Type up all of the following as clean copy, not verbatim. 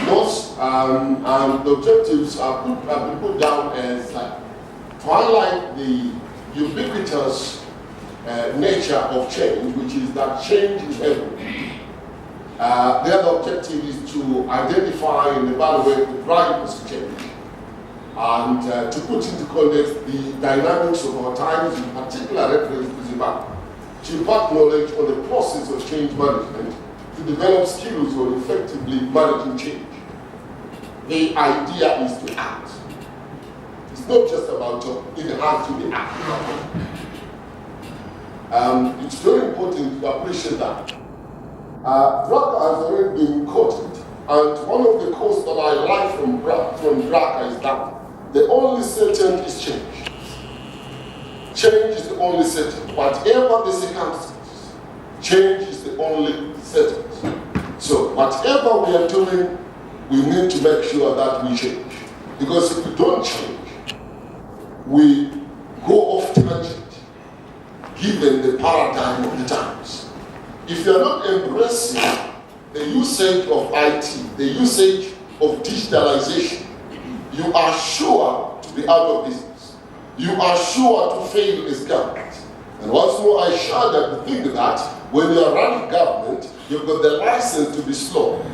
notes and the objectives have been put down as to highlight the ubiquitous nature of change, which is that change is everywhere. The other objective is to identify and evaluate the drivers of change and to put into context the dynamics of our times, in particular reference to Zimbabwe, to impart knowledge on the process of change management, to develop skills on effectively managing change. The idea is to act. It's not just about job, it has to be acted. It's very important to appreciate that. Draka has already been quoted, and one of the quotes that I like from Draka is that the only certain is change. Change is the only certain. Whatever the circumstances, change is the only certain. So whatever we are doing, we need to make sure that we change. Because if we don't change, we go off tangent, given the paradigm of the times. If you are not embracing the usage of IT, the usage of digitalization, you are sure to be out of business. You are sure to fail as government. And once more, I shudder to think that when you are running government, you've got the license to be slow.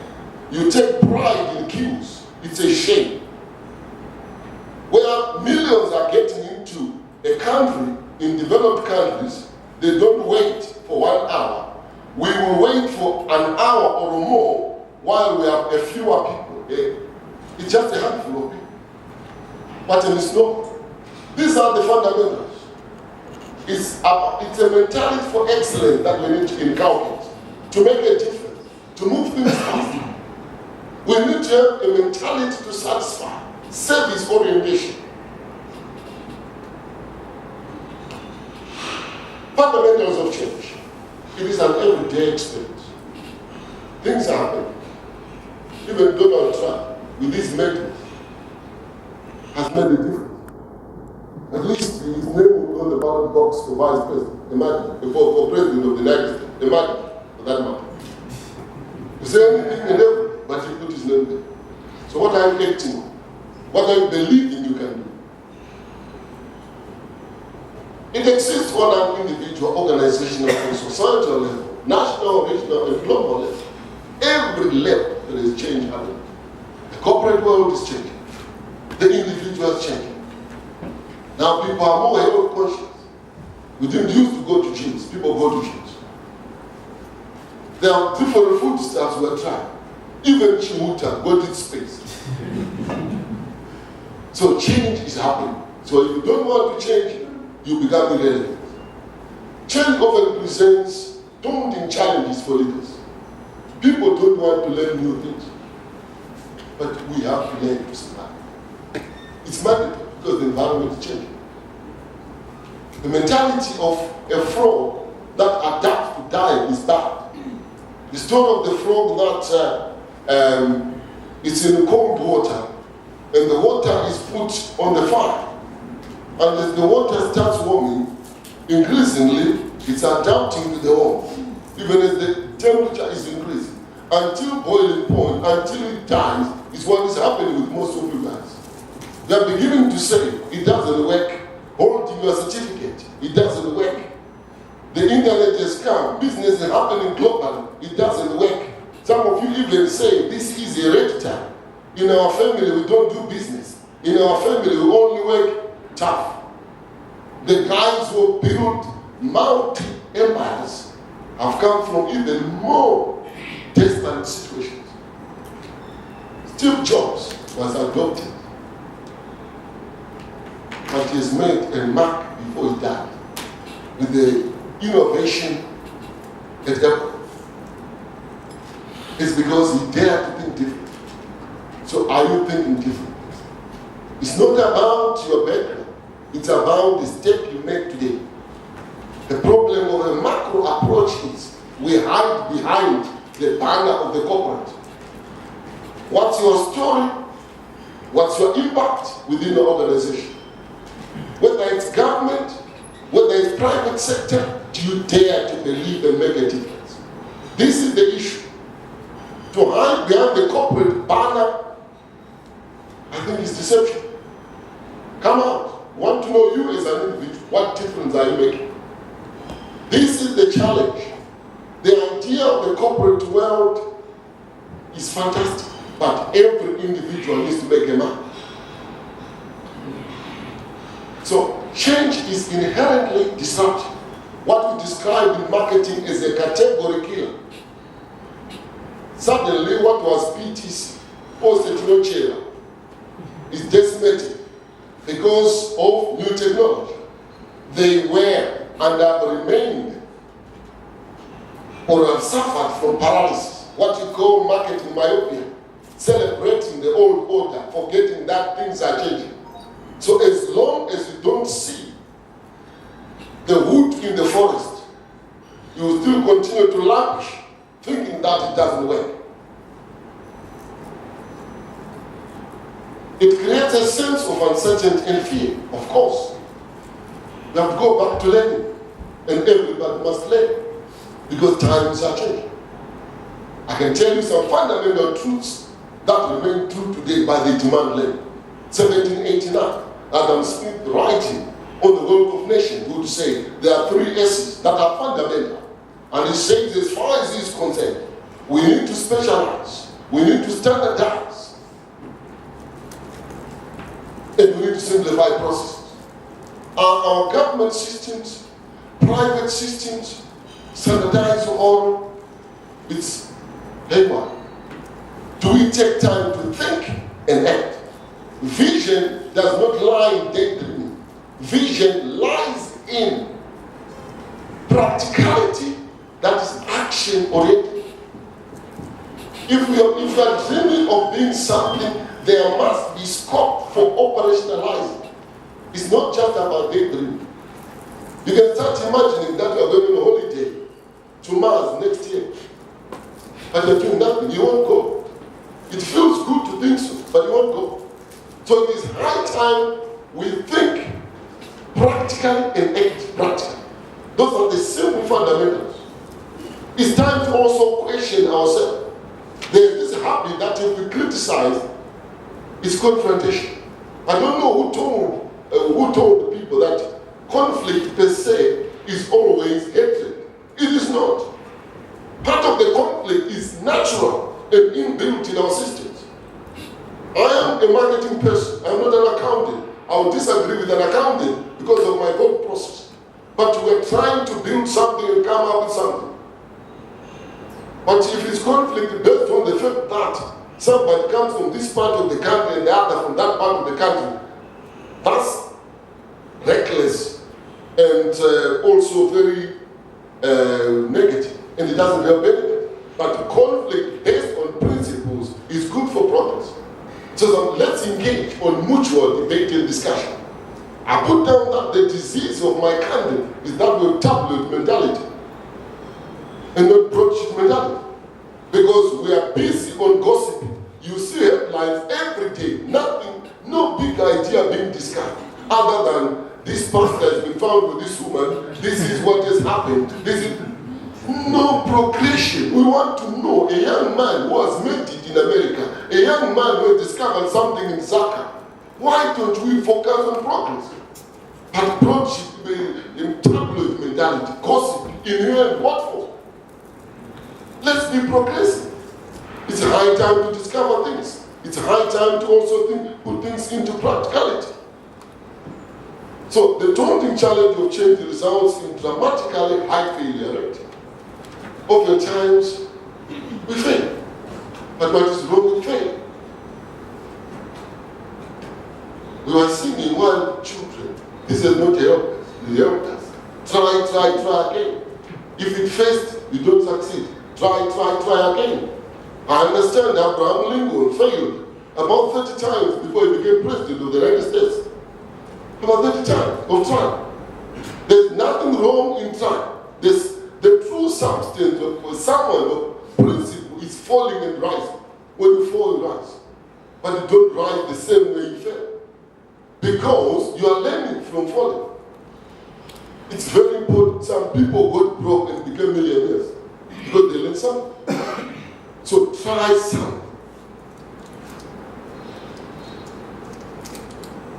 You take pride in queues. It's a shame. Where millions are getting into a country, in developed countries, they don't wait for 1 hour. We will wait for an hour or more while we have a fewer people. It's just a handful of people. But it's not. These are the fundamentals. It's a mentality for excellence that we need to inculcate, to make a difference, to move things faster. We need to have a mentality to satisfy, service orientation. Fundamentals of change. It is an everyday experience. Things happen. Even Donald Trump, with his methods, has made a difference. At least his name will be on the ballot box for vice president. Imagine, for president of the United States. Imagine, for that matter. You say anything and everything, but you put his name there. So what are you acting on? What are you believing you can do? It exists on an individual, organizational, and societal level, national, regional, and global level. Every level there is change happening. The corporate world is changing. The individual is changing. Now people are more health conscious. We didn't used to go to gyms. People go to gyms. There are different foodstuffs we are trying. Even Chimuta got its space. So change is happening. So if you don't want to change, you become irrelevant. Change often presents daunting challenges for leaders. People don't want to learn new things. But we have to learn to survive. It's mandatory because the environment is changing. The mentality of a frog that adapts to dying is bad. The story of the frog that it's in cold water and the water is put on the fire. And as the water starts warming, increasingly it's adapting to the warmth, even as the temperature is increasing. Until boiling point, until it dies, is what is happening with most of you guys. They are beginning to say, it doesn't work. Holding your certificate, it doesn't work. The internet has come, business is happening globally, it doesn't work. Some of you even say, this is hereditary. In our family, we don't do business. In our family, we only work tough. The guys who built multi-empires have come from even more desperate situations. Steve Jobs was adopted, but he has made a mark before he died with the innovation at Apple. It's because he dared to think different. So are you thinking different? It's not about your background. It's about the step you make today. The problem of a macro approach is we hide behind the banner of the corporate. What's your story? What's your impact within the organization? Whether it's government, whether it's private sector, do you dare to believe and make a difference? This is the issue. To hide behind the corporate banner, I think it's deception. Come out. Want to know you as an individual. What difference are you making? This is the challenge. The idea of the corporate world is fantastic, but every individual needs to make a mark. So change is inherently disruptive. What we describe in marketing as a category killer. Suddenly, what was PTC, post-technology, is decimated because of new technology. They were and have remained or have suffered from paralysis, what you call marketing myopia, celebrating the old order, forgetting that things are changing. So as long as you don't see the wood in the forest, you will still continue to languish, thinking that it doesn't work. It creates a sense of uncertainty and fear, of course. You have to go back to learning, and everybody must learn, because times are changing. I can tell you some fundamental truths that remain true today by the demand learning. 1789, Adam Smith writing on the Wealth of Nations would say there are 3 S's that are fundamental. And he says, as far as he's concerned, we need to specialize, we need to standardize, and we need to simplify processes. Our government systems, private systems, standardized or it's haywire. Do we take time to think and act? Vision does not lie in daydreaming. Vision lies in practicality that is action-oriented. If we are dreaming of being something, there must be scope for operationalizing. It's not just about daydreaming. You can start imagining that you are going on a holiday to Mars next year, but you're doing nothing. You won't go. It feels good to think so, but you won't go. So it is high time we think practically and act practically. Those are the simple fundamentals. It's time to also question ourselves. There's this habit that if we criticize, it's confrontation. I don't know who told people that conflict per se is always hatred. It is not. Part of the conflict is natural and inbuilt in our systems. I am a marketing person. I'm not an accountant. I would disagree with an accountant because of my thought process. But we're trying to build something and come up with something. But if it's conflict based on the fact that somebody comes from this part of the country and the other from that part of the country, that's reckless and also very negative, and it doesn't help anybody. But conflict based on principles is good for progress. So let's engage on mutual debate and discussion. I put down that the disease of my country is that we have tabloid mentality and not broadsheet mentality. Because we are busy on gossiping. You see headlines every day, nothing, no big idea being discussed, other than this pastor has been found with this woman, this is what has happened, this is no progression. We want to know a young man who has made it in America, a young man who has discovered something in Zaka. Why don't we focus on progress? But broadsheet, in tabloid mentality, gossip, in what for? Let's be progressive. It's high time to discover things. It's high time to also put things into practicality. So the daunting challenge of change results in dramatically high failure rate. Over times, we fail. But what is wrong with fail? We were singing while children. This has not helped us. It helped us. Try again. If it fails, you don't succeed. Try again. I understand Abraham Lincoln failed about 30 times before he became president of the United States. About 30 times of trying. There's nothing wrong in trying. The true substance of someone of principle is falling and rising. When you fall, you rise. But you don't rise the same way you fell. Because you are learning from falling. It's very important. Some people got broke and became millionaires because they learned something. So try some.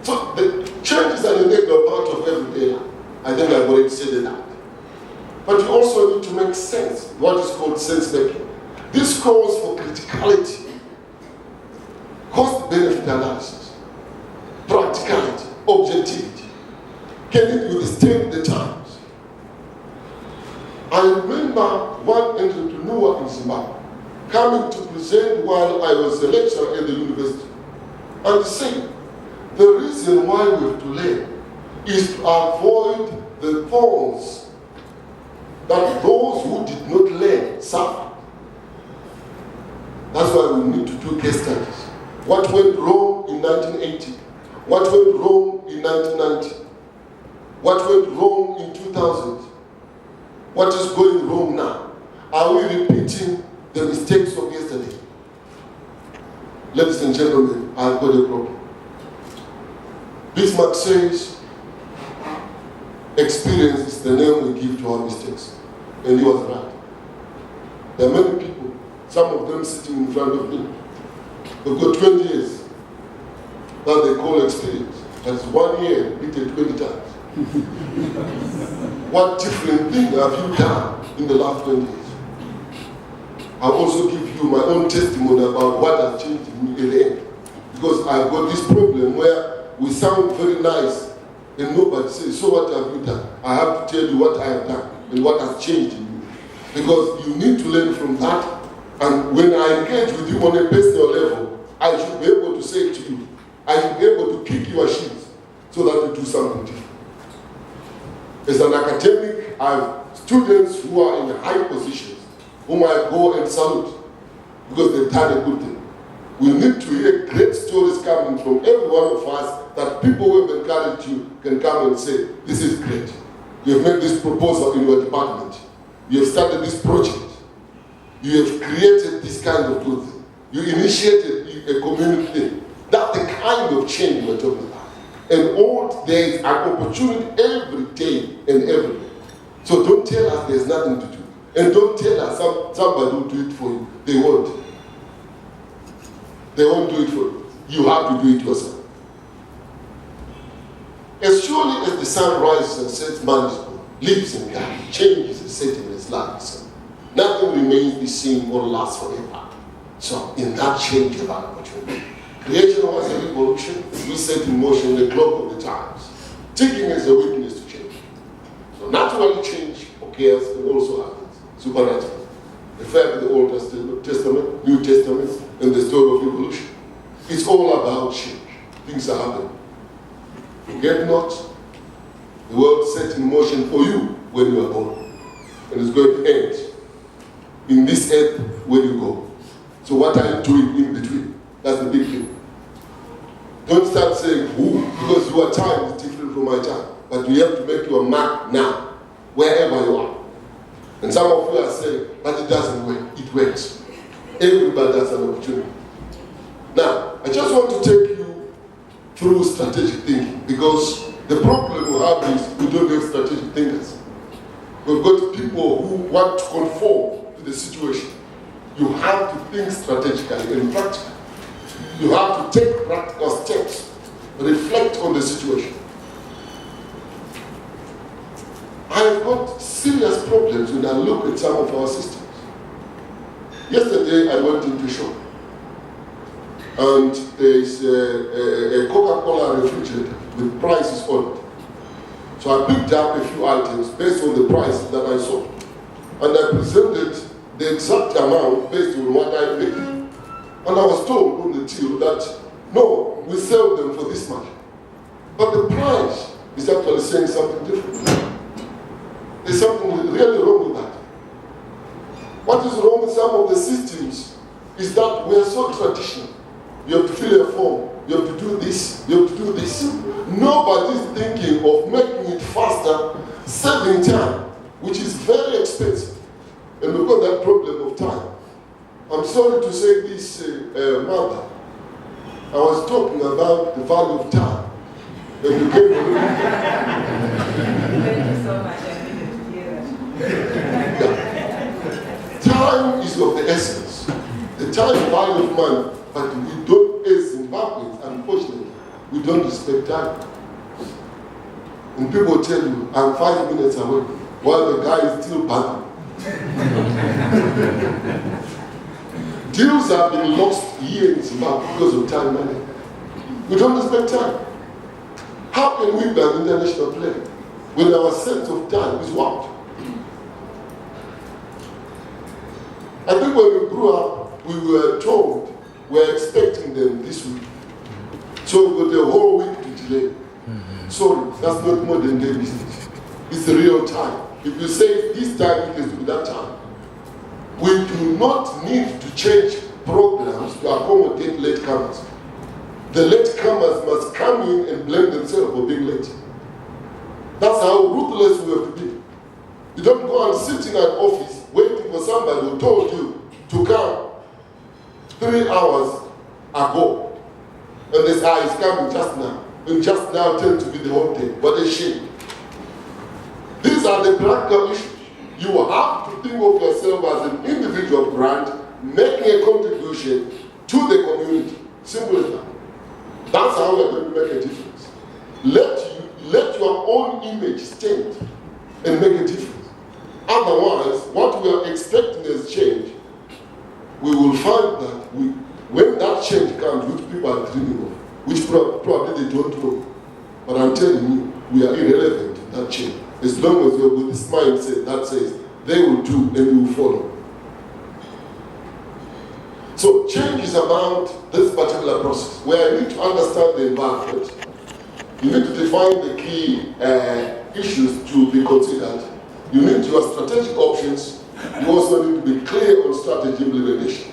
So the change is an integral part of everyday life. I think I've already said that. But you also need to make sense, what is called sense making. This calls for criticality, cost-benefit analysis, practicality, objectivity. Can it withstand the times? I remember one entrepreneur in Zimbabwe coming to present while I was a lecturer at the university and saying, the reason why we have to learn is to avoid the thorns that those who did not learn suffer. That's why we need to do case studies. What went wrong in 1980? What went wrong in 1990? What went wrong in 2000? What is going wrong now? Are we repeating the mistakes of yesterday? Ladies and gentlemen, I've got a problem. Bismarck says, experience is the name we give to our mistakes. And he was right. There are many people, some of them sitting in front of me. They've got 20 years that they call experience. That's 1 year repeated 20 times. What different thing have you done in the last 20 years? I'll also give you my own testimony about what has changed in me at the end. Because I've got this problem where we sound very nice and nobody says, so what have you done? I have to tell you what I have done and what has changed in you. Because you need to learn from that. And when I engage with you on a personal level, I should be able to say to you, I should be able to kick your shins so that you do something different. As an academic, I have students who are in high positions, whom I go and salute because they've done a good thing. We need to hear great stories coming from every one of us that people who have encouraged you can come and say, this is great. You have made this proposal in your department. You have started this project. You have created this kind of good thing. You initiated a community thing. That's the kind of change we're talking about. And all there is an opportunity every day and every day. So don't tell us there's nothing to do. And don't tell us somebody will do it for you. They won't. They won't do it for you. You have to do it yourself. As surely as the sun rises and sets, man is born, lives and dies, changes and set in his life. Nothing remains the same or lasts forever. So in that change of our opportunity, creation was a revolution. We set in motion the clock of the times. Ticking is a weakness to change. So naturally change occurs and also happens. Supernatural. Refer to the Old Testament, New Testament, and the story of evolution. It's all about change. Things are happening. Forget not, the world set in motion for you when you are born. And it's going to end in this earth when you go. So what are you doing in between? That's the big thing. Don't start saying who, because your time is different from my time. But you have to make your mark now, wherever you are. And some of you are saying, but it doesn't work. It works. Everybody has an opportunity. Now, I just want to take you through strategic thinking, because the problem we have is we don't have strategic thinkers. We've got people who want to conform to the situation. You have to think strategically and practically. You have to take practical steps, reflect on the situation. I've got serious problems when I look at some of our systems. Yesterday I went into a shop, and there is a Coca-Cola refrigerator with prices on it. So I picked up a few items based on the prices that I saw, and I presented the exact amount based on what I paid. And I was told on the till that, no, we sell them for this much. But the price is actually saying something different. There's something really wrong with that. What is wrong with some of the systems is that we are so traditional. You have to fill a form, you have to do this, you have to do this. Nobody's thinking of making it faster, saving time, which is very expensive. And we've got that problem of time. I'm sorry to say this, mother. I was talking about the value of time. And you came to Thank you so much. I needed to hear that. Time is of the essence. time value of money, but we don't, as Zimbabweans, unfortunately, we don't respect time. And people tell you, I'm 5 minutes away, while the guy is still back. Deals have been lost here in Zimbabwe because of time money. We don't respect time. How can we be an international player when our sense of time is warped? I think when we grew up, we were told we're expecting them this week. So we got the whole week to delay. Sorry, that's not modern day business. It's the real time. If you say this time, it is to be that time. We do not need to change programs to accommodate latecomers. The latecomers must come in and blame themselves for being late. That's how ruthless we have to be. You don't go and sit in an office waiting for somebody who told you to come 3 hours ago. And this guy is coming just now. And just now tend to be the whole thing. What a shame. These are the practical issues. You have to think of yourself as an individual brand, making a contribution to the community. Simple as that. That's how we're going to make a difference. Let your own image stand and make a difference. Otherwise, what we are expecting as change, we will find that when that change comes, which people are dreaming of, which probably they don't know, but I'm telling you, we are irrelevant in that change. As long as we're with this mindset that says, they will do and we will follow. So change is about this particular process, where you need to understand the environment. You need to define the key issues to be considered. You need your strategic options. You also need to be clear on strategy implementation.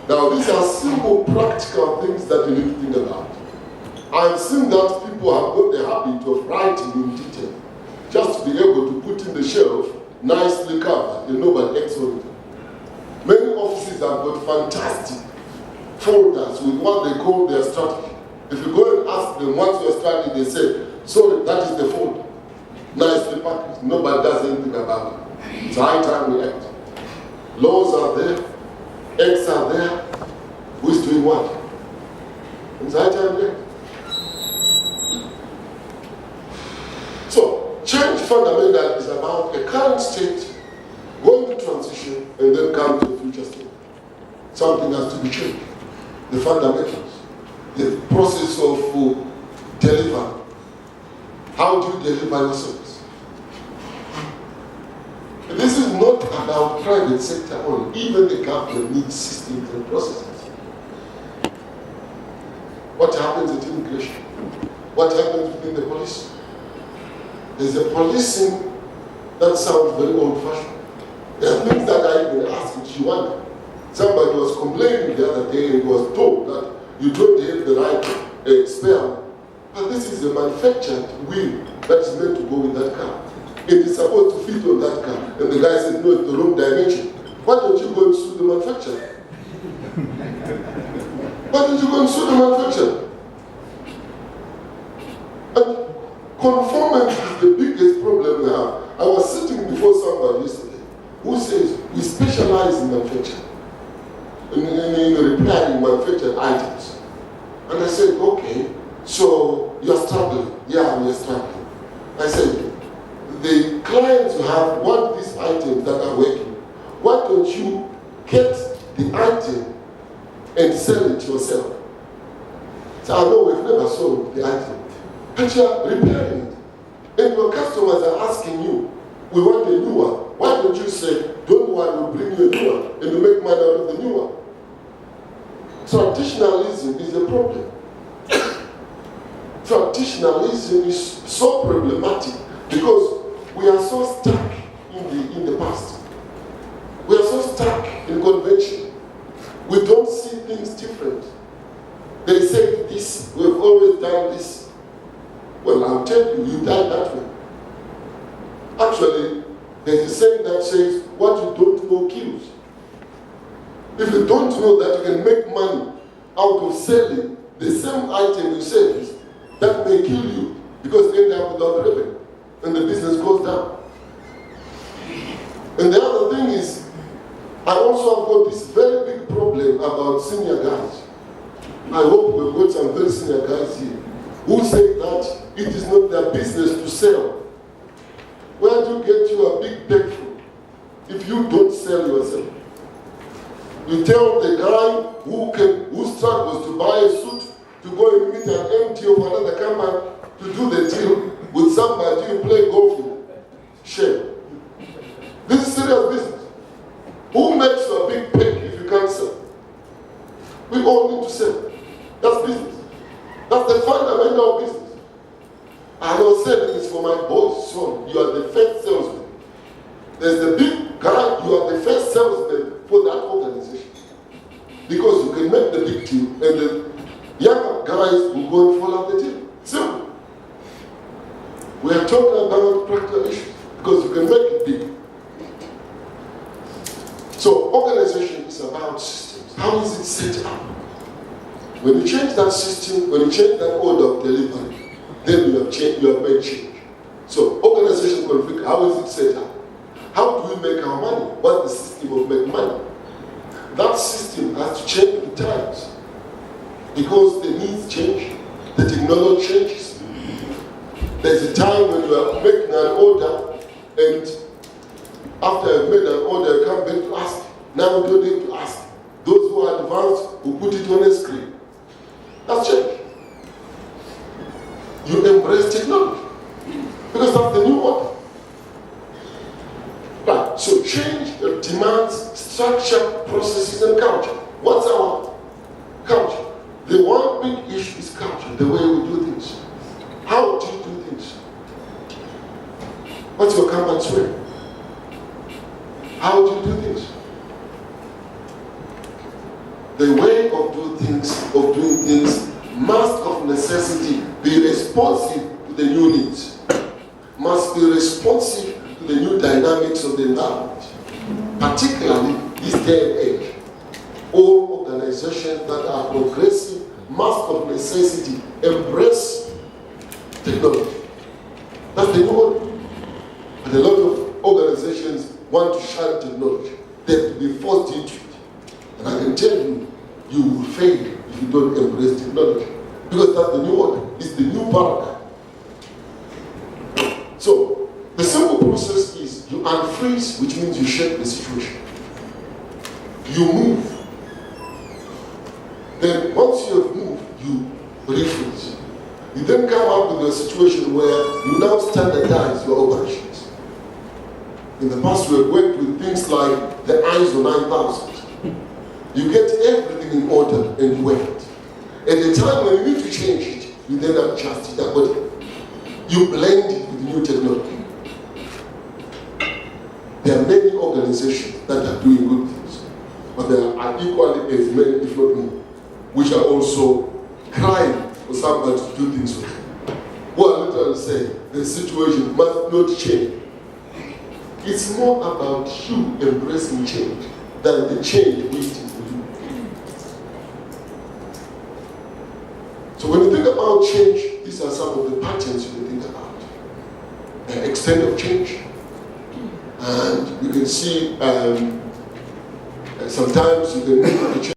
Now, these are simple, practical things that you need to think about. I've seen that people have got the habit of writing in detail, just to be able to put in the shelf, nicely covered, and nobody acts on it. Many offices have got fantastic folders with what they call their strategy. If you go and ask them what's your strategy, they say, sorry, that is the folder. Nicely packaged. Nobody does anything about it. It's high time we act. Laws are there. X are there. Who is doing what? It's high time we act. So, change fundamentally is about a current state, going to transition, and then come to a future state. Something has to be changed. The fundamentals, the process of delivery. How do you deliver your service? This is not about private sector only. Even the government needs systems and processes. What happens at immigration? What happens within the police? There's a policing that sounds very old-fashioned. There are things that I even asked in Rwanda. Somebody was complaining the other day and was told that you don't have the right spare. But this is a manufactured wheel that is meant to go with that car. It is supposed to fit on that car. And the guy said, no, it's the wrong dimension. Why don't you go and sue the manufacturer? Why don't you go and sue the manufacturer? And conformance is the biggest problem we have. I was sitting before somebody yesterday who says we specialize in manufacturing, in repairing manufactured items. And I said, okay, so you're struggling. Yeah, we're struggling. I said, the clients you have want these items that are working. Why don't you get the item and sell it yourself? So I know we've never sold the item, but you're repairing it. And your customers are asking you, we want a new one. Why don't you say, don't worry, we'll bring you a new one, and you make money out of the new one? Traditionalism is a problem. Traditionalism is so problematic because we are so stuck in the past. We are so stuck in convention. We don't see things different. They say this, we've always done this. Well, I'll tell you, you died that way. Actually, there's a saying that says, what you don't know kills. If you don't know that you can make money out of selling the same item you service, that may kill you because you end up without revenue and the business goes down. And the other thing is, I also have got this very big problem about senior guys. I hope we've got some very senior guys here who say that it is not their business to sell. Where do you get your big bag from if you don't sell yourself? You tell the guy who struggles to buy a suit to go and meet an MD of another company to do the deal with somebody you play golf with. Shame. This is serious business. Who makes you a big peg if you can't sell? We all need to sell. That's business. That's the fundamental of business. I was saying this for my boy's son. You are the first salesman. There's the big guy, you are the first salesman for that organization. Because you can make the big deal and the younger guys will go and follow the deal. Simple. We are talking about practical issues because you can make it big. So organization is about systems. How is it set up? When you change that system, when you change that order of delivery, then you have made change. So organization conflict, how is it set up? How do we make our money? What's the system of making money? That system has to change with times. Because the needs change, the technology changes. There's a time when you are making an order, and after I've made an order, I come back to ask. Now we don't need to ask. Those who are advanced will put it on a screen. That's change. You embrace technology. Because that's the new order. Right. So change demands structure, processes, and culture. What's our culture? The one big issue is culture, the way we do things. How do you do things? What's your company's way? How do you do things? The way of doing things must of necessity be responsive to the new needs. Must be responsive to the new dynamics of the environment. Particularly this day and age. All organizations that are progressive must of necessity embrace technology. That's the new one. And a lot of organizations want to shun technology. They have to be forced into it. And I can tell you, you will fail if you don't embrace technology. Because that's the new order. It's the new paradigm. So, the simple process is you unfreeze, which means you shake the situation. You move. Then once you have moved, you refreeze. You then come up with a situation where you now standardize your operations. In the past, we have worked with things like the ISO 9000. You get everything in order and you work it. At the time when you need to change it, you then adjust it accordingly. You blend it with new technology. There are many organizations that are doing good things, but there are equally as many, if not more, which are also crying for somebody to do things with. What I'm literally saying, the situation must not change. It's more about you embracing change than the change waiting for you. So when you think about change, these are some of the patterns you can think about. The extent of change. And you can see sometimes you can make a change.